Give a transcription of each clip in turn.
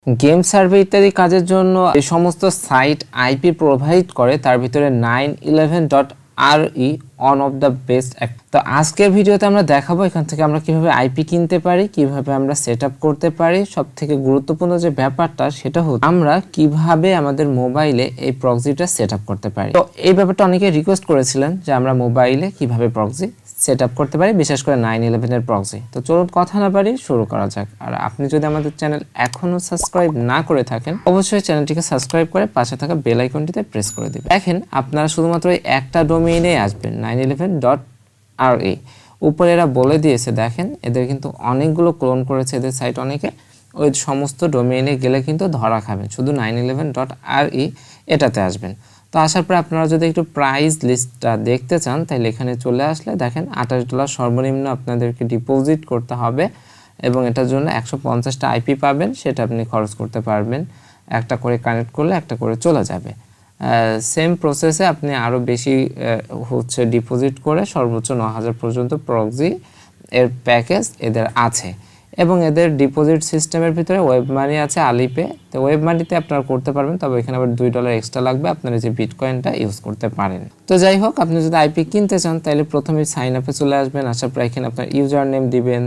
Game survey ইত্যাদি কাজের জন্য এই সমস্ত সাইট আইপি প্রোভাইড করে, তার ভিতরে 911.re on of the best. তো আজকের ভিডিওতে আমরা দেখাবো এখান থেকে আমরা কিভাবে আইপি কিনতে পারি, কিভাবে আমরা সেট আপ করতে পারি। সব থেকে গুরুত্বপূর্ণ যে ব্যাপারটা সেটা হচ্ছে আমরা কিভাবে আমাদের মোবাইলে এই প্রক্সিটা সেট আপ করতে পারি। তো এই ব্যাপারটা অনেকে রিকোয়েস্ট করেছিলেন যে আমরা মোবাইলে কিভাবে প্রক্সি সেট আপ করতে পারি, বিশেষ করে 911 এর প্রক্সি। তো চলুন কথা না বাড়িয়ে শুরু করা যাক। আর আপনি যদি আমাদের চ্যানেল এখনো সাবস্ক্রাইব না করে থাকেন, অবশ্যই চ্যানেলটিকে সাবস্ক্রাইব করে পাশে থাকা বেল আইকনটিতে প্রেস করে দিবেন। দেখেন আপনারা শুধুমাত্র একটা ডোমেইনে আসবেন 911.re। উপরে এরা বলে দিয়েছে, দেখেন এদের কিন্তু অনেকগুলো ক্লোন করেছে এদের সাইট, অনেকে ওই সমস্ত ডোমেইনে গেলে কিন্তু ধরা খাবেন। শুধু 911.re এটাতে আসবেন। তো আসার পর আপনারা যদি একটু প্রাইস লিস্টটা দেখতে চান তাহলে এখানে চলে আসলে দেখেন $28 সর্বনিম্ন আপনাদেরকে ডিপোজিট করতে হবে এবং এটার জন্য 150টা আইপি পাবেন, সেটা আপনি খরচ করতে পারবেন। একটা করে কানেক্ট করলে একটা করে চলে যাবে। সেম প্রসেসে আপনি আরও বেশি ডিপোজিট করে সর্বোচ্চ 9000 পর্যন্ত প্রক্সি এর প্যাকেজ এদের আছে। এবং এদের ডিপোজিট সিস্টেমের ভিতরে ওয়েব মানি আছে, আলিপে। তো ওয়েব মানিতে আপনারা করতে পারবেন, তবে এখানে আবার $2 এক্সট্রা লাগবে, আপনারা যে বিটকয়েনটা ইউজ করতে পারেন। তো যাই হোক, আপনি যদি আইপি কিনতে চান তাহলে প্রথমে সাইন আপে চলে আসবেন। আসার পর এখানে আপনার ইউজার নেম দিবেন,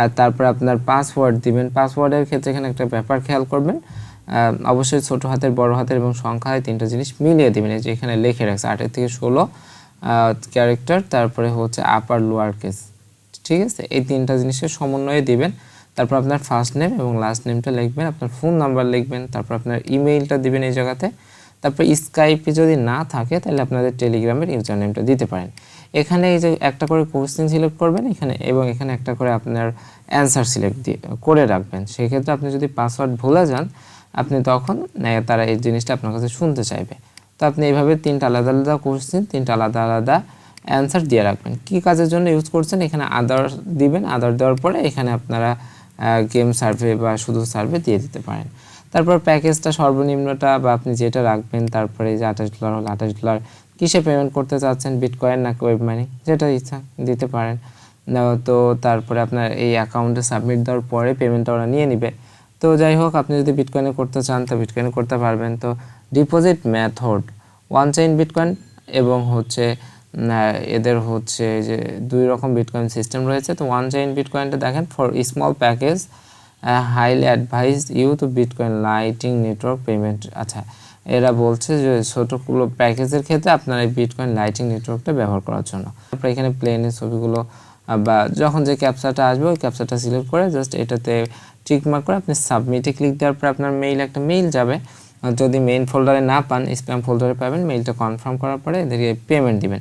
আর তারপর আপনার পাসওয়ার্ড দিবেন। পাসওয়ার্ডের ক্ষেত্রে এখানে একটা ব্যাপার খেয়াল করবেন, অবশ্যই ছোট হাতের, বড় হাতের এবং সংখ্যায় তিনটা জিনিস মিলিয়ে দিবেন। এই যে এখানে লিখে রাখছে 8 থেকে 16 ক্যারেক্টার, তারপরে আপার লোয়ার কেস, ঠিক আছে? এই তিনটা জিনিসের সমন্বয়ে দিবেন। তারপর আপনার ফার্স্ট নেম এবং লাস্ট নেমটা লিখবেন, আপনার ফোন নাম্বার লিখবেন, তারপর আপনার ইমেইলটা দিবেন এই জায়গাতে। তারপর স্কাইপে যদি না থাকে তাহলে আপনাদের টেলিগ্রামের ইউজার নেমটা দিতে পারেন। এখানে এই যে একটা করে কোশ্চেন সিলেক্ট করবেন এখানে, এবং এখানে একটা করে আপনার অ্যান্সার সিলেক্ট করে রাখবেন। সেক্ষেত্রে আপনি যদি পাসওয়ার্ড ভুলে যান, আপনি তখন তারা এই জিনিসটা আপনার কাছে শুনতে চাইবে। তো আপনি এইভাবে তিনটা আলাদা আলাদা কোশ্চেন, তিনটা আলাদা আলাদা অ্যান্সার দিয়ে রাখবেন। কী কাজের জন্য ইউজ করছেন এখানে আদার দিবেন। আদার দেওয়ার পরে এখানে আপনারা গেম সার্ভে বা শুধু সার্ভে দিয়ে দিতে পারেন। তারপর প্যাকেজটা সর্বনিম্নটা বা আপনি যেটা রাখবেন, তারপরে এই যে $28 হলো, $28 কিসে পেমেন্ট করতে চাচ্ছেন, বিটকয়েন নাকি ওয়েব মানি, যেটা ইচ্ছা দিতে পারেন। তো তারপরে আপনার এই অ্যাকাউন্টে সাবমিট দেওয়ার পরে পেমেন্টটা ওরা নিয়ে নেবে। তো যাই হোক, আপনি যদি বিটকয়েনে করতে চান তো বিটকয়েনে করতে পারবেন। তো deposit method one chain bitcoin এবং এদের যে 2 রকম বিটকয়েন সিস্টেম রয়েছে। তো ওয়ান চেইন বিটকয়েনটা দেখেন, for small package highly advise you to bitcoin lightning network payment. আচ্ছা, এরা বলছে যে ছোটোগুলো প্যাকেজের ক্ষেত্রে আপনার এই বিটকয়েন লাইটিং নেটওয়ার্কটা ব্যবহার করার জন্য। তারপরে এখানে প্লেনের ছবিগুলো বা যখন যে ক্যাপচাটা আসবে ওই ক্যাপচাটা সিলেক্ট করে জাস্ট এটাতে টিক মার্ক করে আপনি সাবমিটে ক্লিক দেওয়ার পর আপনার একটা মেইল যাবে। যদি মেইন ফোল্ডারে না পান, স্প্যাম ফোল্ডারে পাবেন। মেইলটা কনফার্ম করার পরে এদেরকে পেমেন্ট দিবেন।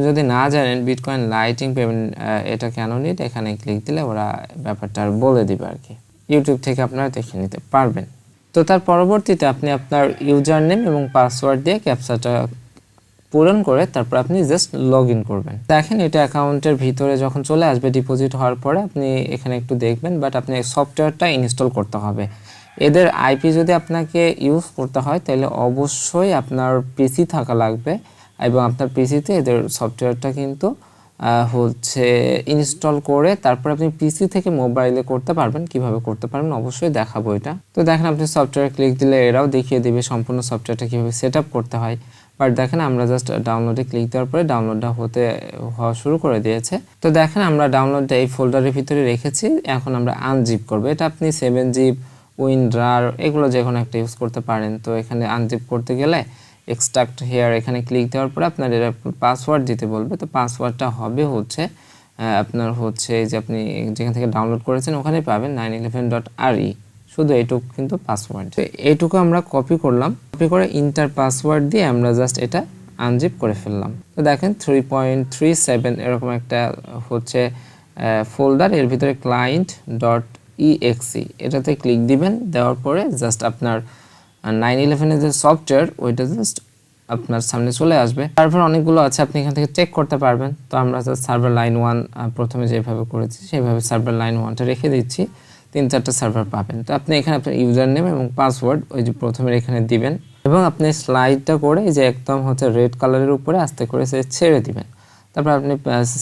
যদি না জানেন বিটকয়েন লাইটিং পেমেন্ট এটা কেন নিট, এখানে ক্লিক দিলে ওরা ব্যাপারটা বলে দিবে আর কি। ইউটিউব থেকে আপনারা দেখে নিতে পারবেন। তো তার পরবর্তীতে আপনি আপনার ইউজার নেম এবং পাসওয়ার্ড দিয়ে ক্যাপচাটা পূরণ করে তারপর আপনি জাস্ট লগ ইন করবেন। দেখেন এটা অ্যাকাউন্টের ভিতরে যখন চলে আসবে ডিপোজিট হওয়ার পরে আপনি এখানে একটু দেখবেন, বাট আপনি সফটওয়্যারটা ইনস্টল করতে হবে। এদের আইপি যদি আপনাকে ইউজ করতে হয় তাহলে অবশ্যই আপনার পিসি থাকা লাগবে, এবং আপনার পিসিতে এদের সফটওয়্যারটা কিন্তু ইনস্টল করে তারপর আপনি পিসি থেকে মোবাইলে করতে পারবেন। কিভাবে করতে পারবেন অবশ্যই দেখাবো এটা। তো দেখেন আপনি সফটওয়্যার ক্লিক দিলে এরাও দেখিয়ে দেবে সম্পূর্ণ সফটওয়্যারটা কীভাবে সেট আপ করতে হয়। বাট দেখেন আমরা জাস্ট ডাউনলোডে ক্লিক দেওয়ার পরে ডাউনলোডটা হওয়া শুরু করে দিয়েছে। তো দেখেন আমরা ডাউনলোডটা এই ফোল্ডারের ভিতরে রেখেছি। এখন আমরা আনজিপ করবো। এটা আপনি 7zip, WinRAR এগুলো যে কোনো একটা ইউজ করতে পারেন। তো এখানে আনজিপ করতে গেলে এক্সট্রাক্ট হেয়ার এখানে ক্লিক দেওয়ার পরে আপনার এরা পাসওয়ার্ড দিতে বলবে। তো পাসওয়ার্ডটা হবে আপনার এই যে আপনি যেখান থেকে ডাউনলোড করেছেন ওখানে পাবেন 911.re, শুধু এইটুকু কিন্তু পাসওয়ার্ড। তো এইটুকু আমরা কপি করলাম, কপি করে ইন্টার পাসওয়ার্ড দিয়ে আমরা জাস্ট এটা আনজিপ করে ফেললাম। তো দেখেন 3.37 এরকম একটা ফোল্ডার, এর ভিতরে client.exe এটাতে ক্লিক দিবেন। দেওয়ার পরে জাস্ট আপনার 911 এর যে সফটওয়্যার ওইটা জাস্ট আপনার সামনে চলে আসবে। তারপর অনেকগুলো আছে, আপনি এখান থেকে চেক করতে পারবেন। তো আমরা জাস্ট সার্ভার লাইন 1 প্রথমে যেভাবে করেছি সেইভাবে সার্ভার লাইন 1টা রেখে দিচ্ছি। 3-4টা সার্ভার পাবেন। তো আপনি এখানে আপনার ইউজার নেম এবং পাসওয়ার্ড ওই যে প্রথমে এখানে দিবেন, এবং আপনি স্লাইডটা করে এই যে একদম রেড কালারের উপরে আস্তে করে ছেড়ে দিবেন। তারপর আপনি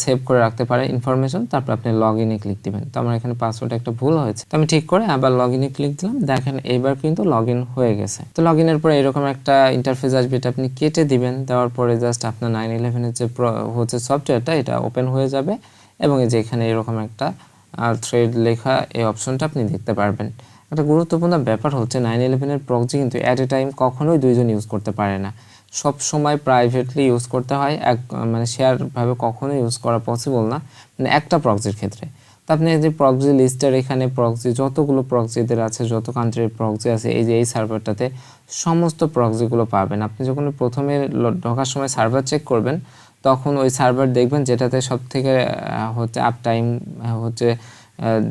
সেভ করে রাখতে পারেন ইনফরমেশন, তারপর আপনি লগ ইনে ক্লিক দিবেন। তো আমার এখানে পাসওয়ার্ডে একটা ভুল হয়েছে, তো আমি ঠিক করে আবার লগ ইনে ক্লিক দিলাম। দেখেন এইবার কিন্তু লগ ইন হয়ে গেছে। তো লগ ইনের পরে এরকম একটা ইন্টারফেস আসবে, এটা আপনি কেটে দিবেন। দেওয়ার পরে জাস্ট আপনার 911 এর যে হচ্ছে সফটওয়্যারটা এটা ওপেন হয়ে যাবে এবং এই যে এখানে এরকম একটা থ্রেড লেখা এই অপশনটা আপনি দেখতে পারবেন। একটা গুরুত্বপূর্ণ ব্যাপার হচ্ছে 911 এর প্রক্সি কিন্তু অ্যাট এ টাইম কখনোই দুইজন ইউজ করতে পারে না, সব সময় প্রাইভেটলি ইউজ করতে হয়। মানে শেয়ার ভাবে কখনোই ইউজ করা পসিবল না, মানে একটা প্রক্সির ক্ষেত্রে। তো আপনি যে প্রক্সি লিস্টের এখানে প্রক্সি যতগুলো প্রক্সিদের আছে, যত কান্ট্রির প্রক্সি আছে, এই যে এই সার্ভারটাতে সমস্ত প্রক্সিগুলো পাবেন। আপনি যখন প্রথমে ঢোকার সময় সার্ভার চেক করবেন তখন ওই সার্ভার দেখবেন যেটাতে সব থেকে হচ্ছে আপ টাইম হচ্ছে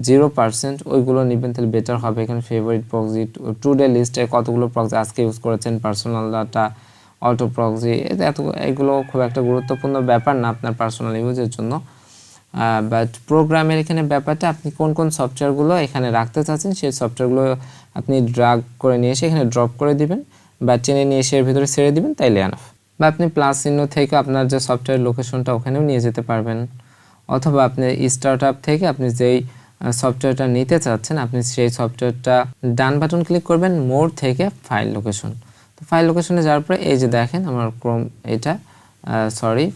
0%, ওইগুলো নেবেন তাহলে বেটার হবে। এখানে ফেভারিট প্রক্সি, টুডে লিস্টে কতগুলো প্রক্সি আজকে ইউজ করেছেন, পার্সোনাল ডাটা, অটো প্রক্সি, এগুলো খুব একটা গুরুত্বপূর্ণ ব্যাপার না আপনার পার্সোনাল ইউজের জন্য। বাট প্রোগ্রামের এখানে ব্যাপারটা আপনি কোন কোন সফটওয়্যারগুলো এখানে রাখতে চাচ্ছেন সেই সফটওয়্যারগুলো আপনি ড্রাগ করে নিয়ে এসে এখানে ড্রপ করে দিবেন বা টেনে নিয়ে এসে এর ভিতরে ছেড়ে দিবেন, তাইলে এনাফ। বা আপনি প্লাস চিহ্ন থেকে আপনার যে সফটওয়্যার লোকেশনটা ওখানেও নিয়ে যেতে পারবেন, অথবা আপনি স্টার্টআপ থেকে আপনি যেই সফটওয়্যারটা নিতে চাচ্ছেন আপনি সেই সফটওয়্যারটা ডান বাটন ক্লিক করবেন, মোর থেকে ফাইল লোকেশন। তো ফাইল লোকেশনে যাওয়ার পরে এই যে দেখেন আমার ক্রোম এটা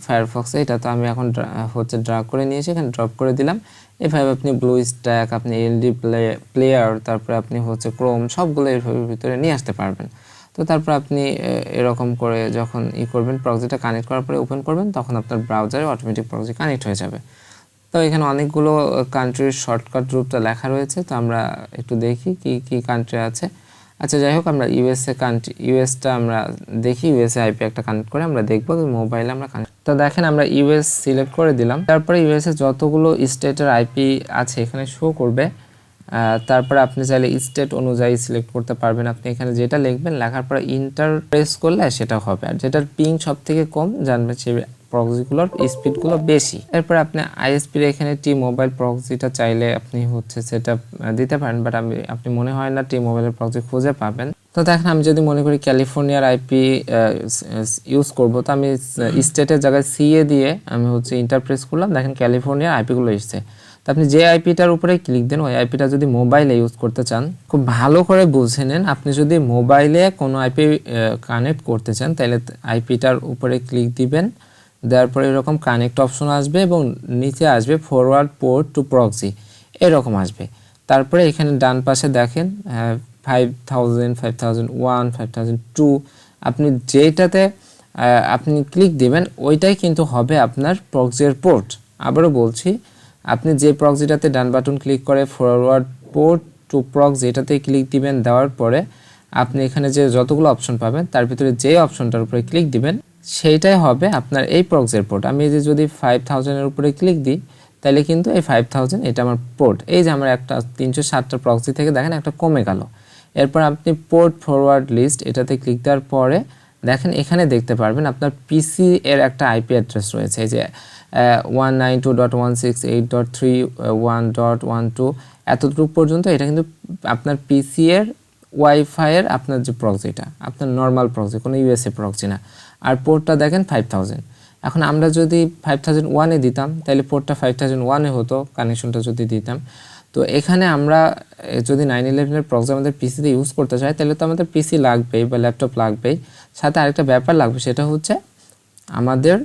ফায়ারফক্সে এটা তো আমি এখন হচ্ছে ড্রাগ করে নিয়েছি, এখানে ড্রপ করে দিলাম। এভাবে আপনি ব্লু স্ট্যাক, আপনি এলডি প্লেয়ার, তারপরে আপনি হচ্ছে ক্রোম সবগুলো এর ভিতরে নিয়ে আসতে পারবেন। তো তারপর আপনি এরকম করে যখন করবেন প্রক্সিটা কানেক্ট করার পরে ওপেন করবেন তখন আপনার ব্রাউজারে অটোমেটিক প্রক্সি কানেক্ট হয়ে যাবে। তো এখানে অনেকগুলো কান্ট্রির শর্টকাট রূপটা লেখা রয়েছে, তো আমরা একটু দেখি কি কি কান্ট্রি আছে। আচ্ছা যাই হোক, আমরা ইউএসটা আমরা দেখি, ইউএসএ আইপি একটা কানেক্ট করে আমরা দেখবো মোবাইলে আমরা কানেক্ট। তো দেখেন আমরা ইউএস সিলেক্ট করে দিলাম, তারপরে ইউএসএ যতগুলো স্টেটের আইপি আছে এখানে শো করবে। তারপরে আপনি চাইলে স্টেট অনুযায়ী সিলেক্ট করতে পারবেন। আপনি এখানে যেটা লিখবেন, লেখার পরে ইন্টার প্রেস করলে সেটা হবে, আর যেটার পিং সব থেকে কম জানবেন সে প্রক্সিগুলোর স্পিডগুলো বেশি। এরপর আপনি আইএসপির এখানে টি মোবাইল প্রক্সিটা চাইলে আপনি হচ্ছে সেটা দিতে পারেন, বাট আপনি মনে হয় না টি মোবাইলের প্রক্সি খুঁজে পাবেন। তো দেখেন আমি যদি মনে করি ক্যালিফোর্নিয়ার আইপি ইউজ করব, তো আমি স্টেটের জায়গায় সিএ দিয়ে আমি হচ্ছে ইন্টারপ্রেস করলাম, দেখেন ক্যালিফোর্নিয়ার আইপিগুলো এসছে। তো আপনি যে আইপিটার উপরে ক্লিক দেন ওই আইপিটা যদি মোবাইলে ইউজ করতে চান, খুব ভালো করে বুঝে নেন, আপনি যদি মোবাইলে কোনো আইপি কানেক্ট করতে চান তাহলে আইপিটার উপরে ক্লিক দিবেন, দেওয়ার পরে এরকম কানেক্ট অপশন আসবে এবং নিচে আসবে ফরওয়ার্ড পোর্ট টু প্রক্সি, এরকম আসবে। তারপরে এখানে ডান পাশে দেখেন 5000, 5001, 5002, আপনি যেটাতে আপনি ক্লিক দিবেন ওইটাই কিন্তু হবে আপনার প্রক্সির পোর্ট। আবারও বলছি, আপনি যে প্রক্সিটাতে ডান বাটন ক্লিক করে ফরওয়ার্ড পোর্ট টু প্রক্সি এটাতে ক্লিক দিবেন, দেওয়ার পরে আপনি এখানে যে যতগুলো অপশন পাবেন তার ভিতরে যে অপশনটার উপরে ক্লিক দিবেন সেইটাই হবে আপনার এই প্রক্সির পোর্ট। আমি যে যদি 5000 এর উপরে ক্লিক দিই তাহলে কিন্তু এই 5000 এটা আমার পোর্ট। এই যে আমার একটা 360টা প্রক্সি থেকে দেখেন একটা কমে গেল। এরপর আপনি পোর্ট ফরওয়ার্ড লিস্ট এটাতে ক্লিক দেওয়ার পরে দেখেন এখানে দেখতে পারবেন আপনার পিসি এর একটা আইপি অ্যাড্রেস রয়েছে, এই যে 192.168.3.1.12 এতটুকু পর্যন্ত। এটা কিন্তু আপনার পিসি এর ওয়াইফাই এর আপনার যে প্রক্সিটা আপনার নর্মাল প্রক্সি, কোনো ইউএসএ প্রক্সি না। আর পোর্টটা দেখেন 5000। এখন আমরা যদি 5001-এ দিতাম তাহলে পোর্টটা 5001-এ হতো, কানেকশনটা যদি দিতাম। তো এখানে আমরা যদি 911 এর প্রক্সি আমাদের পিসিতে ইউজ করতে চাই তাহলে তো আমাদের পিসি লাগবেই বা ল্যাপটপ লাগবেই, সাথে আরেকটা ব্যাপার লাগবে, সেটা হচ্ছে আমাদের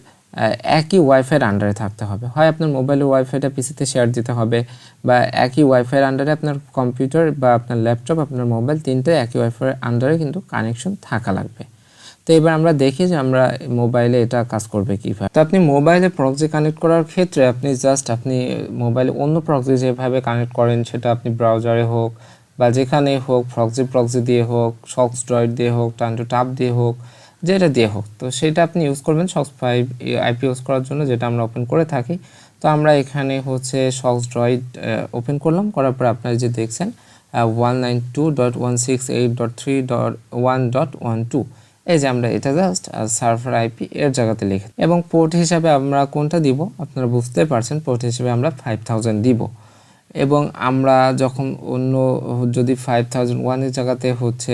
একই ওয়াইফাইয়ের আন্ডারে থাকতে হবে। হয় আপনার মোবাইলের ওয়াইফাইটা পিসিতে শেয়ার দিতে হবে, বা একই ওয়াইফাইয়ের আন্ডারে আপনার কম্পিউটার বা আপনার ল্যাপটপ, আপনার মোবাইল তিনটে একই ওয়াইফাইয়ের আন্ডারে কিন্তু কানেকশন থাকা লাগবে। তো এবার আমরা দেখি যে আমরা মোবাইলে এটা কাজ করবে কীভাবে। তো আপনি মোবাইলে প্রক্সি কানেক্ট করার ক্ষেত্রে আপনি মোবাইলে অন্য প্রক্সি যেভাবে কানেক্ট করেন সেটা আপনি ব্রাউজারে হোক বা যেখানে হোক, প্রক্সি দিয়ে হোক, সক্স5 দিয়ে হোক, টান টু টাপ দিয়ে হোক, যেটা দিয়ে হোক, তো সেটা আপনি ইউজ করবেন সক্স5 আইপি ইউজ করার জন্য, যেটা আমরা ওপেন করে থাকি। তো আমরা এখানে হচ্ছে সক্স5 ওপেন করলাম, করার পর আপনারা যে দেখছেন 192.168.3.1.12, এই যে আমরা এটা জাস্ট সার্ভার আইপি এর জায়গাতে লিখে, এবং পোর্ট হিসাবে আমরা কোনটা দিব আপনারা বুঝতে পারছেন, পোর্ট হিসাবে আমরা 5000 দিব। এবং আমরা যখন অন্য যদি 5001 এর জায়গাতে হচ্ছে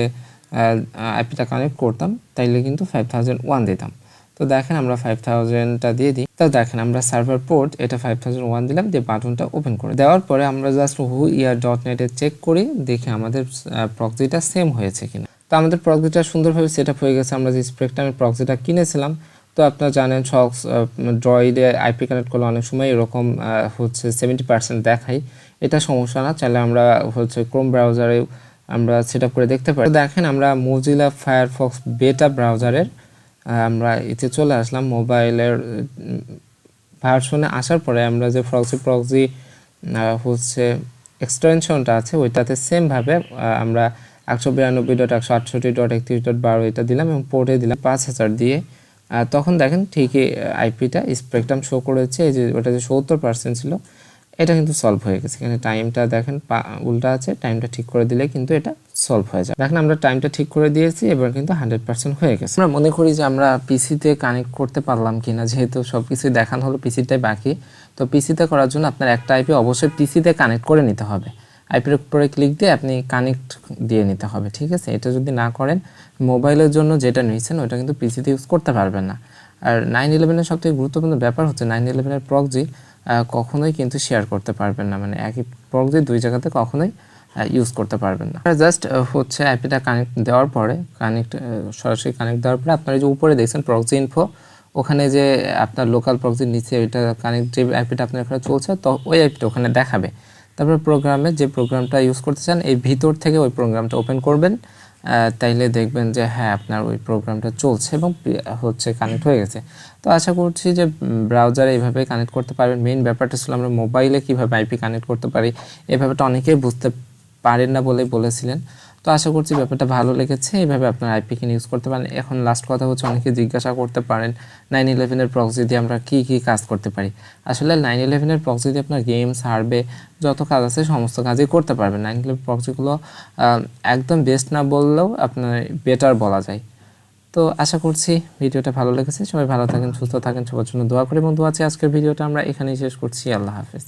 আইপিটা কানেক্ট করতাম তাইলে কিন্তু 5001 দিতাম। তো দেখেন আমরা 5000টা দিয়ে দিই। তো দেখেন আমরা সার্ভার পোর্ট এটা 5001 দিলাম, দিয়ে বাটনটা ওপেন করে দেওয়ার পরে আমরা জাস্ট whoear.net এ চেক করি, দেখি আমাদের প্রক্সিটা সেম হয়েছে কিনা। তো আমাদের প্রক্সিটা সুন্দরভাবে সেট আপ হয়ে গেছে। আমরা যে স্পেকট্রামের প্রক্সিটা কিনেছিলাম, তো আপনারা জানেন সক্স ড্রয়েডে আইপি কানেক্ট করলে অনেক সময় এরকম হচ্ছে 70% দেখাই। এটা সমস্যা না, চাইলে আমরা হচ্ছে ক্রোম ব্রাউজারে আমরা সেট আপ করে দেখতে পারি। তো দেখেন আমরা মোজিলা ফায়ারফক্স বেটা ব্রাউজারের আমরা এতে চলে আসলাম। মোবাইলের ভার্সনে আসার পরে আমরা যে প্রক্সি হচ্ছে এক্সটেনশনটা আছে ওইটাতে সেমভাবে আমরা 192.168.31.12 এটা দিলাম এবং পোর্টে দিলাম 5000 দিয়ে। তখন দেখেন ঠিকই আইপিটা স্পেকট্রাম শো করেছে, এই যে ওটা যে 70% ছিল এটা কিন্তু সলভ হয়ে গেছে। এখানে টাইমটা দেখেন উল্টা আছে, টাইমটা ঠিক করে দিলে কিন্তু এটা সলভ হয়ে যায়। দেখেন আমরা টাইমটা ঠিক করে দিয়েছি, এবার কিন্তু 100% হয়ে গেছে। আমরা মনে করি যে আমরা পিসিতে কানেক্ট করতে পারলাম কিনা, যেহেতু সব কিছুই দেখানো হলো, পিসিটাই বাকি। তো পিসিতে করার জন্য আপনার একটা আইপি অবশ্যই পিসিতে কানেক্ট করে নিতে হবে। আইপির উপরে ক্লিক দিয়ে আপনি কানেক্ট দিয়ে নিতে হবে, ঠিক আছে। এটা যদি না করেন মোবাইলের জন্য যেটা নিয়েছেন ওটা কিন্তু পিসিতে ইউজ করতে পারবেন না। আর 911-এর সবথেকে গুরুত্বপূর্ণ ব্যাপার হচ্ছে 911-এর প্রক্সি কখনোই কিন্তু শেয়ার করতে পারবেন না, মানে একই প্রক্সি দুই জায়গাতে কখনোই ইউজ করতে পারবেন না। জাস্ট হচ্ছে আইপিটা কানেক্ট দেওয়ার পরে সরাসরি কানেক্ট দেওয়ার পরে আপনারা যে উপরে দেখছেন প্রক্সি ইনফো, ওখানে যে আপনার লোকাল প্রক্সির নিচে ওইটা কানেক্ট যে আইপিটা আপনার এখানে চলছে, তো ওই আইপিটা ওখানে দেখাবে। তারপর প্রোগ্রামে যে প্রোগ্রামটা ইউজ করতে চান এই ভিতর থেকে ওই প্রোগ্রামটা ওপেন করবেন, তাইলে দেখবেন যে হ্যাঁ আপনার ওই প্রোগ্রামটা চলছে এবং হচ্ছে কানেক্ট হয়ে গেছে। তো আশা করছি যে ব্রাউজারে এইভাবে কানেক্ট করতে পারবেন। মেইন ব্যাপারটা ছিল আমরা মোবাইলে কীভাবে আইপি কানেক্ট করতে পারি, এই ব্যাপারটা অনেকেই বুঝতে পারেন না বলেই বলেছিলেন। তো আশা করছি ব্যাপারটা ভালো লেগেছে, এইভাবে আপনার আইপি কিনে ইউজ করতে পারেন। এখন লাস্ট কথা হচ্ছে অনেকে জিজ্ঞাসা করতে পারেন 911-এর প্রক্সি দিয়ে আমরা কী কী কাজ করতে পারি। আসলে 911-এর প্রক্সি দিয়ে আপনার গেম সার্ভে যত কাজ আছে সমস্ত কাজই করতে পারবেন। 911 প্রক্সিগুলো একদম বেস্ট না বললেও আপনার বেটার বলা যায়। তো আশা করছি ভিডিওটা ভালো লেগেছে। সবাই ভালো থাকেন, সুস্থ থাকেন, সবার জন্য দোয়া করি এবং দোয়া চাই। আজকের ভিডিওটা আমরা এখানেই শেষ করছি। আল্লাহ হাফেজ।